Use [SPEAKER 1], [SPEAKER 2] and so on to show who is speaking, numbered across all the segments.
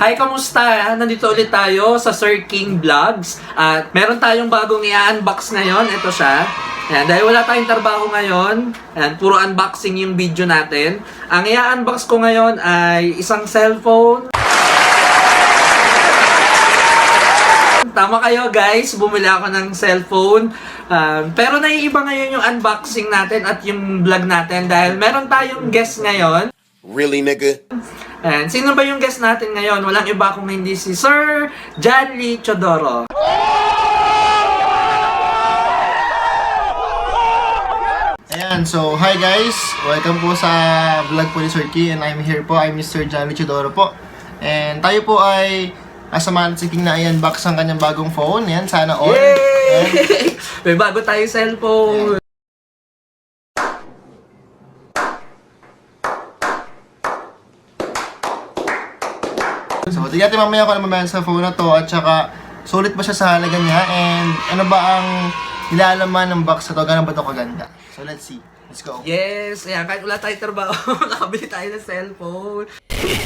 [SPEAKER 1] Hi, kamusta? Nandito ulit tayo sa Sir King Vlogs. At meron tayong bagong i-unbox ngayon. Ito siya. Ayan, dahil wala tayong trabaho ngayon, ayan, puro unboxing yung video natin. Ang i-unbox ko ngayon ay isang cellphone. Tama kayo guys, bumili ako ng cellphone. Pero naiiba ngayon yung unboxing natin at yung vlog natin dahil meron tayong guest ngayon.
[SPEAKER 2] Really, nigga?
[SPEAKER 1] And sino ba yung guest natin ngayon? Walang iba kung hindi si Sir Janly Chodoro.
[SPEAKER 3] Ayan, so hi guys! Welcome po sa vlog po ni Sir King and I'm here po, I'm Mr. Janly Chodoro po. And tayo po ay asamahan si King na i-unbox ang kanyang bagong phone. Ayan, sana all.
[SPEAKER 1] Yay! May bago tayong cellphone.
[SPEAKER 3] So, tignan natin mamaya kung ano mamaya sa phone na to at saka sulit ba siya sa halaga niya and ano ba ang nilalaman ng box na to, gano'n ba ito kaganda. So, let's see. Let's go.
[SPEAKER 1] Yes, ayan, kahit wala tayong trabaho, nakabili tayo ng cellphone.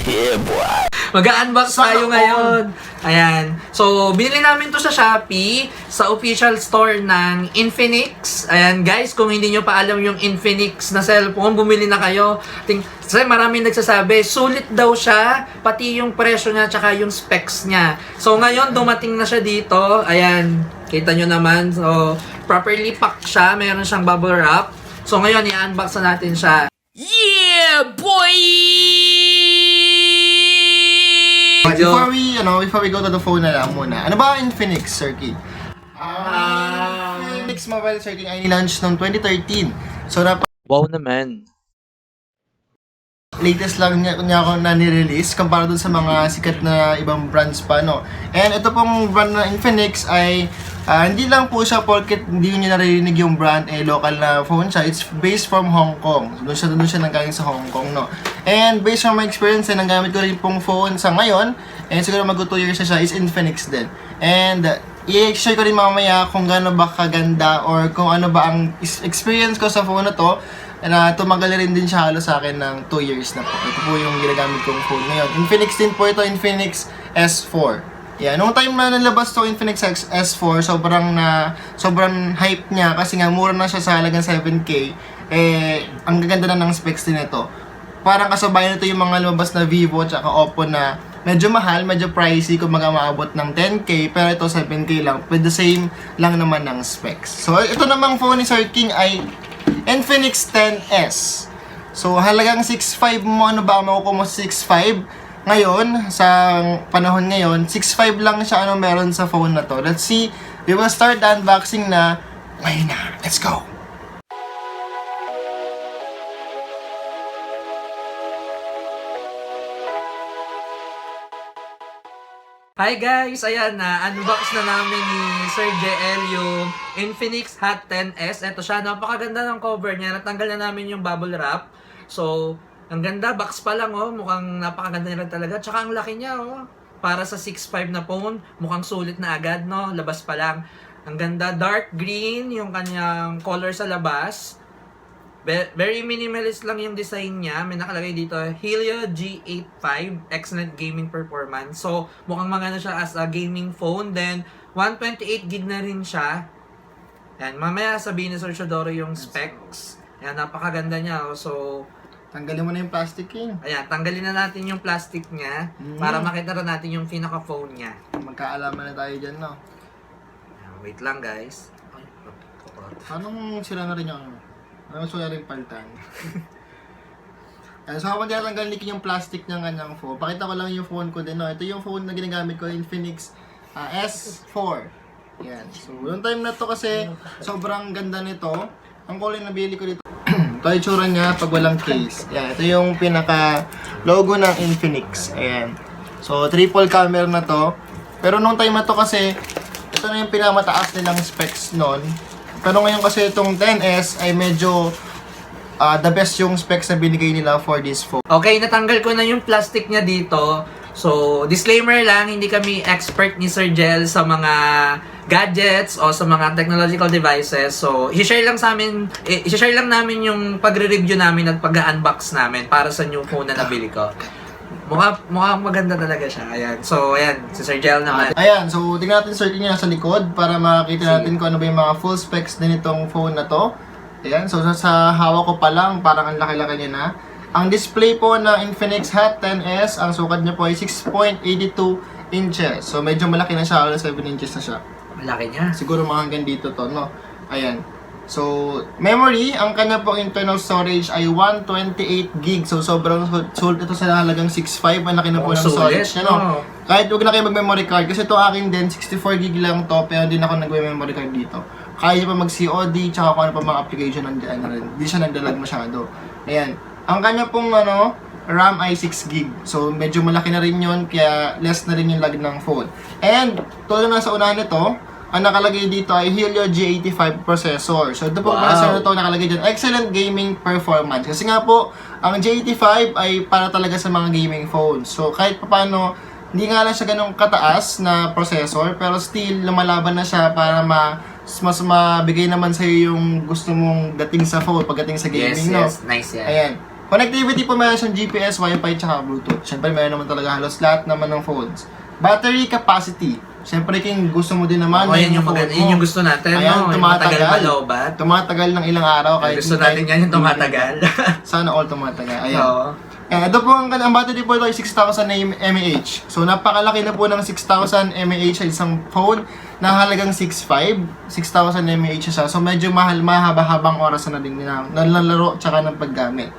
[SPEAKER 1] Yeah, boy. Mag-unbox tayo ngayon. Ayan. So, binili namin to sa Shopee, sa official store ng Infinix. Ayan, guys, kung hindi nyo pa alam yung Infinix na cellphone, bumili na kayo. Kasi maraming nagsasabi, sulit daw siya, pati yung presyo niya, tsaka yung specs niya. So, ngayon, dumating na siya dito. Ayan, kita nyo naman. So, properly packed siya. Meron siyang bubble wrap. So, ngayon, i-unbox na natin siya. Yeah, boy!
[SPEAKER 3] Before we go to the phone na lang muna, ano ba ang Infinix, Sir King? Infinix Mobile, Sir King, ay nilaunch noong 2013. So,
[SPEAKER 1] Wow naman.
[SPEAKER 3] latest lang niya ako na nirelease kumpara dun sa mga sikat na ibang brands pa, no? And ito pong brand na Infinix ay hindi lang po siya porket hindi nyo naririnig yung brand, local na phone siya. It's based from Hong Kong. Doon siya nanggaling sa Hong Kong, no? And based on my experience, ang gamit ko rin pong phone sa ngayon, and siguro mag-2 years na siya, is Infinix din. And i-share ko rin mamaya kung gaano ba kaganda or kung ano ba ang experience ko sa phone na to. Na tumagal rin din siya halos sa akin ng 2 years na po. Ito po yung ginagamit kong phone ngayon. Infinix din po ito, Infinix S4. Yeah, nung time na nalabas to Infinix S4, sobrang hype niya kasi nga mura na siya sa halagang 7K. Ang gaganda na ng specs din ito. Parang kasabayan nito yung mga lumabas na Vivo at Oppo na medyo mahal, medyo pricey kung maabot ng 10K, pero ito 7K lang. With the same lang naman ng specs. So, ito namang phone ni Sir King ay Infinix 10S. So, halagang 6.5 mo, ano ba, makukuha mo 6.5 ngayon, sa panahon ngayon, 6.5 lang siya ano meron sa phone na to. Let's see, we will start the unboxing na ngayon na. Let's go!
[SPEAKER 1] Hi guys! Ayan na, unbox na namin ni Sir JL yung Infinix Hot 10S. Ito siya, napakaganda ng cover niya. Natanggal na namin yung bubble wrap. So, ang ganda, box pa lang oh. Mukhang napakaganda niya talaga. Tsaka ang laki niya oh. Para sa 6.5 na phone, mukhang sulit na agad no. Labas pa lang. Ang ganda, dark green yung kanyang color sa labas. Very minimalist lang yung design niya. May nakalagay dito, Helio G85, excellent gaming performance. So, mukhang maganda siya as a gaming phone. Then, 128GB na rin siya. Yan, mamaya sabihin ni Sir Chodoro yung specs. Yan, napakaganda niya. So,
[SPEAKER 3] tanggalin mo na yung plastic, King.
[SPEAKER 1] ayan, tanggalin na natin yung plastic niya para makita rin natin yung pinaka-phone niya.
[SPEAKER 3] Magkaalaman na tayo dyan, no?
[SPEAKER 1] Ayan, wait lang, guys.
[SPEAKER 3] Anong sila na rin yung ano gusto rin palitan? So habang tinatanggal yung plastic ng kanyang phone, pakita ko lang yung phone ko din. No? Ito yung phone na ginagamit ko, Infinix S4. Yan. So yung time na to kasi sobrang ganda nito. Ang kulay na bili ko dito. Ito yung tsura niya pag walang case. Yan. Ito yung pinaka logo ng Infinix. Ayan. So triple camera na to. Pero nung time na to kasi ito na yung pinakamataas nilang specs noon. Pero ngayon kasi itong 10S ay medyo the best yung specs na binigay nila for this phone.
[SPEAKER 1] Okay, natanggal ko na yung plastic niya dito. So, disclaimer lang, hindi kami expert ni Sir Jel sa mga gadgets o sa mga technological devices. So, i-share lang namin yung pagre-review namin at pag-unbox namin para sa new phone na nabili ko. mukhang maganda talaga siya. Ayan. So, ayan. Si Sir Jel naman.
[SPEAKER 3] Ayan, so tingnan natin sir niya sa likod para makita natin kung ano ba yung mga full specs din itong phone na to. Ayan, so sa hawak ko pa lang, parang ang laki-laki niya na. Ang display po ng Infinix Hot 10s, ang sukat niya po ay 6.82 inches. So medyo malaki na siya, around 7 inches na siya.
[SPEAKER 1] Malaki niya.
[SPEAKER 3] Siguro mga hanggang dito to, no? Ayan. So, memory, ang kanya po internal storage ay 128 gig. So, sobrang sulit ito sa halagang 6.5. Ang laki na po ng storage niya, no? Kahit huwag na kayo mag-memory card. Kasi ito akin din, 64 gig lang to. Pero hindi na ako nag-memory card dito. Kaya niya pa mag-COD, tsaka kung ano pa mga application nandiyan na rin. Hindi siya nagdalag masyado. Ayan. Ang kanya pong, RAM ay 6 gig. So, medyo malaki na rin yun. Kaya, less na rin yung lag ng phone. And, tulad na sa unahan nito, ang nakalagay dito ay Helio G85 processor. So, ito po processor na ito nakalagay dyan. Excellent gaming performance. Kasi nga po, ang G85 ay para talaga sa mga gaming phones. So, kahit paano, hindi nga lang siya ganun kataas na processor, pero still, lumalaban na siya para mas mabigay naman sa'yo yung gusto mong dating sa phone pagdating sa gaming, no?
[SPEAKER 1] Yes, nice yan.
[SPEAKER 3] Ayan. Connectivity po meron siyang GPS, Wi-Fi, tsaka Bluetooth. Siyempre, meron naman talaga halos lahat naman ng phones. Battery capacity. Siyempre, King, gusto mo din naman.
[SPEAKER 1] Yan yung maganda. Yun yung gusto natin,
[SPEAKER 3] Ayan,
[SPEAKER 1] no?
[SPEAKER 3] tumatagal.
[SPEAKER 1] Yung matagal maloobat.
[SPEAKER 3] Tumatagal ng ilang araw. Kahit
[SPEAKER 1] Gusto natin yan yung tumatagal.
[SPEAKER 3] Sana all tumatagal. Ayan.
[SPEAKER 1] Oo.
[SPEAKER 3] Ito po ang battery po ito ay 6,000 mAh. So, napakalaki na po ng 6,000 mAh sa isang phone na halagang 6,500. 6,000 mAh siya. So, medyo mahaba-habang oras na din na nalalaro tsaka ng paggamit.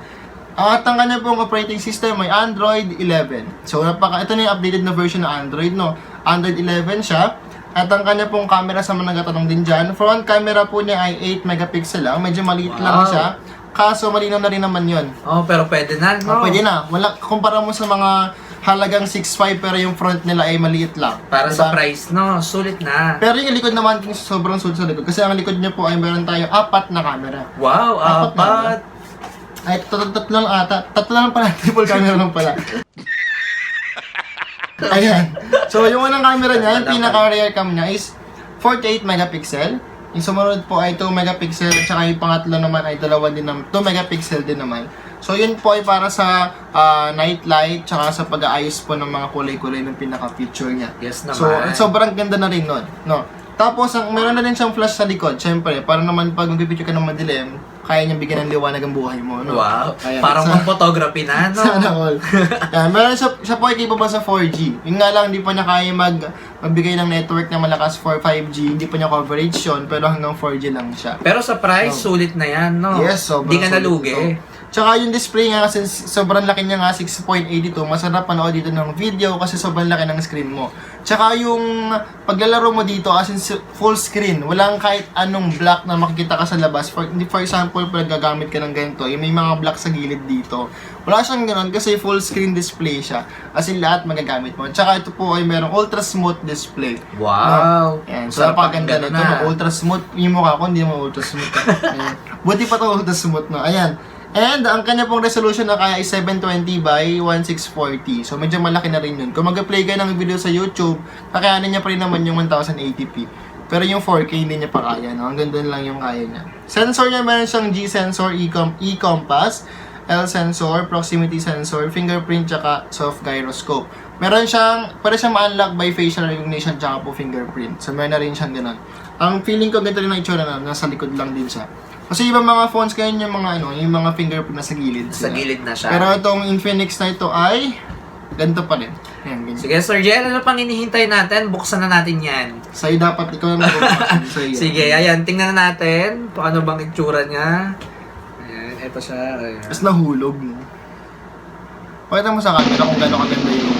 [SPEAKER 3] At ang kanya pong operating system ay Android 11. So, ito na yung updated na version ng Android, no? Android 11 siya. At ang kanya pong camera sa mga nagatanong din dyan. Front camera po niya ay 8 megapixel lang. Medyo maliit lang siya. Kaso, malinaw na rin naman yun.
[SPEAKER 1] Pero pwede na, no?
[SPEAKER 3] Pwede na. Kumpara mo sa mga halagang 6.5 pero yung front nila ay maliit lang.
[SPEAKER 1] Para sa price, no? Sulit na.
[SPEAKER 3] Pero yung likod naman, sobrang sulit sa likod. Kasi ang likod niya po ay meron tayong 4 na camera.
[SPEAKER 1] Wow, 4.
[SPEAKER 3] Ay, tatlo lang ata. Tatlo lang pala. Triple camera lang pala. Ayan. So, yung unang camera niya, yung pinaka-rear cam niya is 48 megapixel. Yung sumunod po ay 2 megapixel. At saka yung pangatlo naman ay 2 megapixel din naman. So, yun po ay para sa night light. Tsaka sa pag-aayos po ng mga kulay-kulay ng pinaka-feature niya.
[SPEAKER 1] Yes naman.
[SPEAKER 3] So, sobrang ganda na rin nun. No? Tapos, meron na rin siyang flash sa likod. Siyempre, para naman pag mag-picture ka ng madilim, kaya niyang bigyan ng liwanag ang buhay mo. No?
[SPEAKER 1] Wow.
[SPEAKER 3] Ayan.
[SPEAKER 1] Parang photography na, no?
[SPEAKER 3] Sana all. Yan, meron siya po ay capable sa 4G. Yung nga lang, hindi pa niya kaya magbigay ng network na malakas for 5G. Hindi pa niya coverage yun, pero hanggang 4G lang siya.
[SPEAKER 1] Pero sa price, sulit na yan, no?
[SPEAKER 3] Yes, sobrang
[SPEAKER 1] Hindi ka
[SPEAKER 3] sulit
[SPEAKER 1] nalugi.
[SPEAKER 3] ito. Tsaka yung display nga, kasi sobrang laki niya nga, 6.82, masarap panood dito ng video kasi sobrang laki ng screen mo. Tsaka yung paglalaro mo dito, as in full screen, walang kahit anong block na makikita ka sa labas. For example, pag gagamit ka ng ganito, yung may mga block sa gilid dito. Wala siyang ganun kasi full screen display siya. As in lahat magagamit mo. Tsaka ito po ay merong ultra smooth display.
[SPEAKER 1] Wow.
[SPEAKER 3] Ayan, so napakaganda nito. Ultra smooth. Yung mukha ko, hindi mo ultra smooth. Ayan. Buti pa ito ultra smooth, no? Ayan. And ang kanya pong resolution na kaya is 720 by 1640. So medyo malaki na rin yun. Kung mag-play ka ng video sa YouTube, kakayanin niya pa rin naman yung 1080p. Pero yung 4K hindi niya pa kaya. No? Hanggang doon lang yung kaya niya. Sensor niya, meron siyang G-sensor, E-compass, L-sensor, proximity sensor, fingerprint, tsaka soft gyroscope. Pwede siyang ma-unlock by facial recognition tsaka po fingerprint. So meron na rin siyang ganun. Ang feeling ko ganito rin ang itsura na nasa likod lang din siya. Kasi ibang mga phones ngayon yung mga yung mga fingerprint na sa gilid.
[SPEAKER 1] Sa gilid na siya.
[SPEAKER 3] Pero itong Infinix na ito ay ganito pa rin. Ayan, ganyan.
[SPEAKER 1] Sige, Sir Jel, ano pang hinihintay natin? Buksan na natin yan.
[SPEAKER 3] Sa'yo dapat ikaw na mag-buksan.
[SPEAKER 1] Sige, ayan, tingnan na natin kung ano bang itsura niya. Ayan, ito siya. Ayan.
[SPEAKER 3] Tapos nahulog. No? Pakita mo sa camera kung gano'ng kaganda yung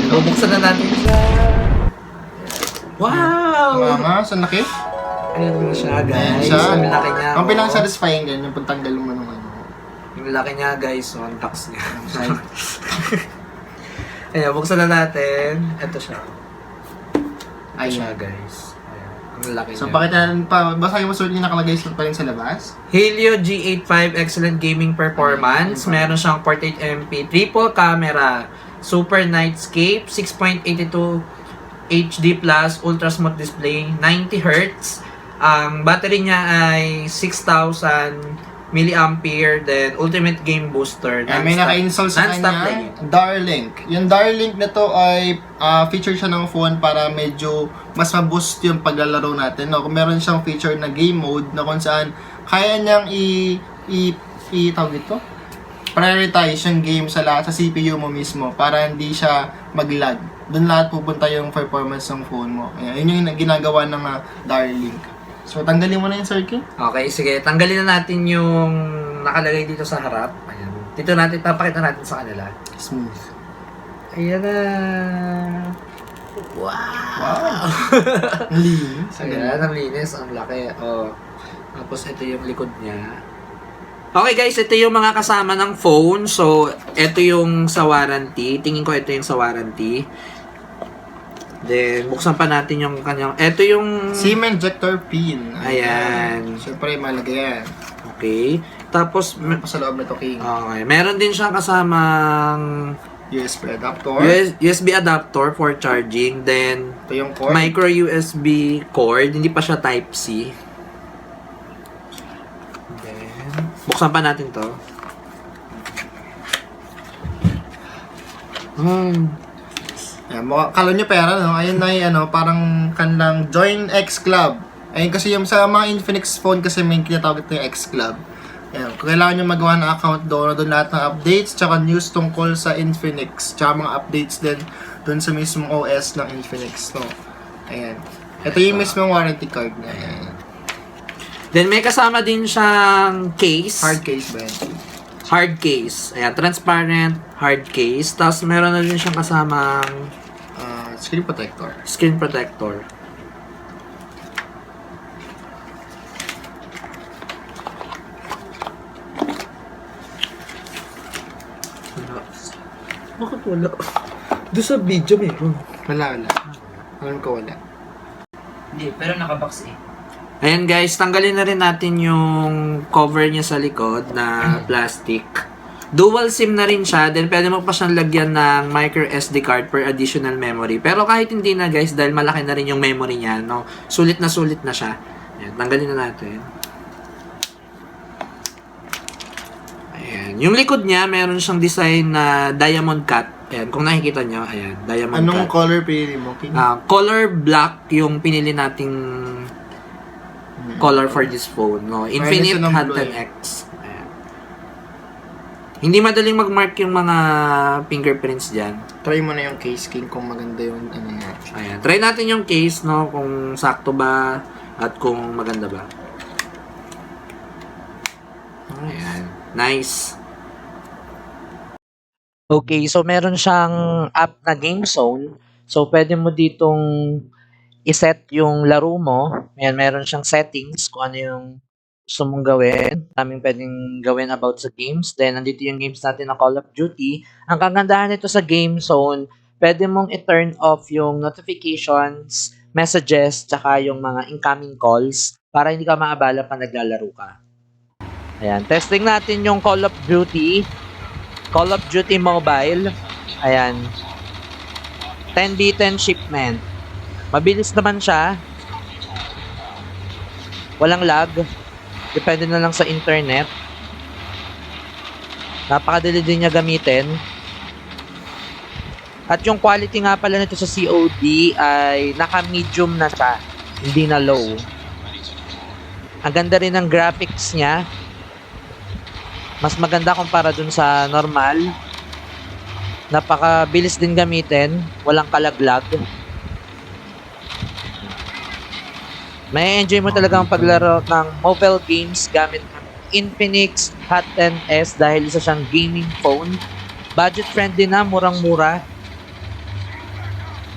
[SPEAKER 1] Bubuksan na natin siya. Wow!
[SPEAKER 3] Mama, saan laki?
[SPEAKER 1] Ayan na siya, guys.
[SPEAKER 3] Ayan siya.
[SPEAKER 1] Ang laki niya.
[SPEAKER 3] Ang pinang-satisfying yan, yung pagtanggal mo ng ano.
[SPEAKER 1] Yung laki niya, guys. So, ang tax niya. Ayan, buksan na natin. Ito siya. Ito siya, guys. Ayan. Ang laki
[SPEAKER 3] So,
[SPEAKER 1] niya.
[SPEAKER 3] pakita natin pa. Basahin mo sir yung nakalagay pa rin sa labas.
[SPEAKER 1] Helio G85 Excellent Gaming Performance. Meron siyang 48MP triple camera. Super Nightscape. 6.82 HD+, Ultra Smooth Display. 90 Hz. Ang battery niya ay 6,000 milliampere, then ultimate game booster.
[SPEAKER 3] May naka-install sa
[SPEAKER 1] non-stop
[SPEAKER 3] kanya,
[SPEAKER 1] playing.
[SPEAKER 3] Darlink. Yung Darlink na to ay feature siya ng phone para medyo mas ma-boost yung paglalaro natin. No? Kung meron siyang feature na game mode na kung saan kaya niyang tawag ito? Prioritize yung game sa lahat sa CPU mo mismo para hindi siya mag-lag. Doon lahat pupunta yung performance ng phone mo. Ayan, yun yung ginagawa ng Darlink. So, tanggalin mo na yung circuit.
[SPEAKER 1] Okay, sige. Tanggalin na natin yung nakalagay dito sa harap. Ayan. Dito natin, papakita natin sa kanila.
[SPEAKER 3] Smooth.
[SPEAKER 1] Ayan na.
[SPEAKER 3] Wow! Ang linis.
[SPEAKER 1] Ayan, ang linis. Ang laki. Oh. Tapos, ito yung likod niya. Okay guys, ito yung mga kasama ng phone. So, ito yung sa warranty. Tingin ko ito yung sa warranty. Then, buksan pa natin yung kanyang... Ito yung...
[SPEAKER 3] SIM injector pin.
[SPEAKER 1] Ayan.
[SPEAKER 3] Siyempre, malaga yan.
[SPEAKER 1] Okay. Tapos...
[SPEAKER 3] Pa sa loob na to, King.
[SPEAKER 1] Okay. Meron din siyang kasamang...
[SPEAKER 3] USB adapter.
[SPEAKER 1] USB adapter for charging. Then,
[SPEAKER 3] Ito yung cord.
[SPEAKER 1] micro USB cord. Hindi pa siya Type-C. Then, buksan pa natin to.
[SPEAKER 3] Ayan, kala nyo pera, no? Ayun na yung parang kanlang Join X Club. Ayun kasi yung sa mga Infinix phone kasi may kinatawag ito yung X Club. Ayan, kung kailangan nyo magawa ng account doon lahat ng updates, tsaka news tungkol sa Infinix, tsaka mga updates din doon sa mismong OS ng Infinix, no? Ayan. Ito yung mismong warranty card na, ayan.
[SPEAKER 1] Then, may kasama din siyang case.
[SPEAKER 3] Hard case ba yan?
[SPEAKER 1] Hard case. Ayan, transparent hard case. Tapos, meron na din siyang kasamang
[SPEAKER 3] Screen protector.
[SPEAKER 1] screen protector. Bakit wala? Doon sa video meron.
[SPEAKER 3] Wala. Alam ko wala.
[SPEAKER 2] Hindi, pero nakabox eh.
[SPEAKER 1] Ayan guys, tanggalin na rin natin yung cover niya sa likod na plastic. Dual SIM na rin siya, then pwede mo pa siyang lagyan ng micro SD card per additional memory. Pero kahit hindi na guys, dahil malaki na rin yung memory niya, no? Sulit na siya. Ayan, tanggalin na natin. Ayan. Yung likod niya, meron siyang design na diamond cut. Ayan, kung nakikita nyo, ayan, diamond
[SPEAKER 3] Anong
[SPEAKER 1] cut.
[SPEAKER 3] color pinili mo, King?
[SPEAKER 1] Color black yung pinili nating color for this phone, no? Infinite
[SPEAKER 3] siya ng
[SPEAKER 1] Hot
[SPEAKER 3] blue,
[SPEAKER 1] 10X. Ayan. Hindi madaling mag-mark yung mga fingerprints dyan.
[SPEAKER 3] Try mo na yung case, King, kung maganda yung niya.
[SPEAKER 1] Ayan. Try natin yung case, no? Kung sakto ba at kung maganda ba. Ayan. Nice. Okay, so meron siyang app na Game Zone. So, pwede mo ditong iset yung laro mo. Ayan, meron siyang settings kung ano yung gusto mong gawin. Maraming pwedeng gawin about sa games. Then, nandito yung games natin na Call of Duty. Ang kagandahan nito sa Game Zone, pwede mong i-turn off yung notifications, messages, tsaka yung mga incoming calls para hindi ka maabala pa naglalaro ka. Ayan, testing natin yung Call of Duty. Call of Duty Mobile. Ayan. 10B10 shipment. Mabilis naman siya. Walang lag. Depende na lang sa internet. Napakadali din niya gamitin. At yung quality nga pala nito sa COD ay naka-medium na siya. Hindi na low. Ang ganda rin ng graphics niya. Mas maganda kumpara dun sa normal. Napakabilis din gamitin. Walang kalaglag. May enjoy mo talaga ang paglaro ng mobile games gamit ng Infinix Hot 10S dahil isa siyang gaming phone. Budget friendly na, murang-mura.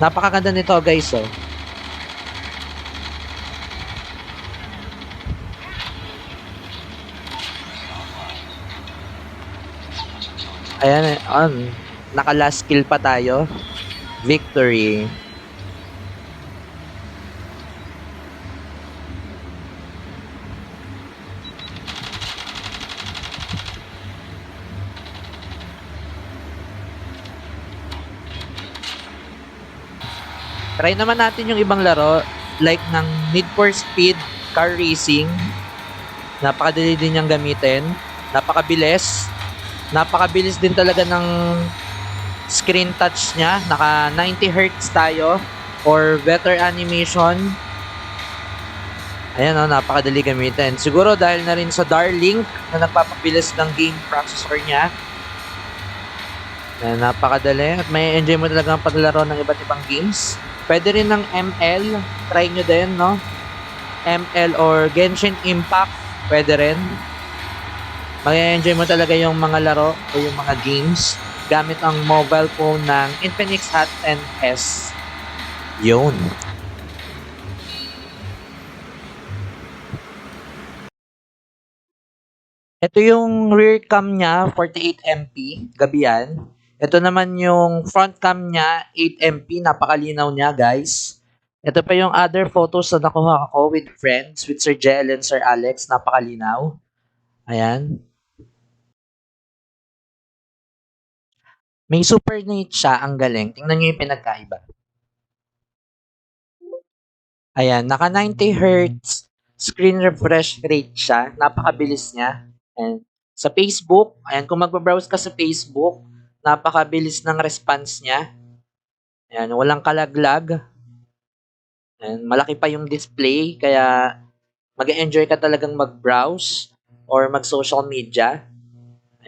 [SPEAKER 1] Napakaganda nito guys, oh. Ayan, naka last kill pa tayo. Victory. Try naman natin yung ibang laro like ng Need for Speed, car racing. Napakadali din niyang gamitin. Napakabilis. Napakabilis din talaga ng screen touch niya. Naka 90 Hz tayo or better animation. Ayan o, napakadali gamitin. Siguro dahil na rin sa Darlink na nagpapabilis ng game processor niya. Ayan, napakadali. At may enjoy mo talaga ang paglaro ng iba't ibang games. Pwede rin ng ML. Try nyo din, no? ML or Genshin Impact. Pwede rin. Mag-enjoy mo talaga yung mga laro o yung mga games gamit ang mobile phone ng Infinix Hot 10S. Yun. Ito yung rear cam niya, 48MP, gabi yan. Ito naman yung front cam niya, 8MP, napakalinaw niya guys. Ito pa yung other photos na nakuha ko with friends, with Sir Jel and Sir Alex, napakalinaw. Ayan. May super niche siya, ang galing. Tingnan nyo yung pinagkaiba. Ayan, naka 90 Hz screen refresh rate siya. Napakabilis niya. And sa Facebook, ayan, kung magbabrowse ka sa Facebook, napakabilis ng response niya. Ayan, walang kalaglag. Ayan, malaki pa yung display, kaya mag-enjoy ka talagang mag-browse or mag-social media.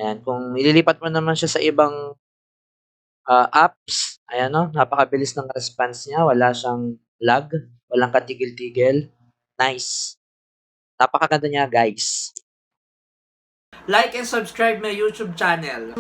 [SPEAKER 1] Ayan, kung ililipat mo naman siya sa ibang apps, ayan no, napakabilis ng response niya, wala siyang lag, walang katigil-tigil. Nice. Napakaganda niya, guys. Like and subscribe my YouTube channel.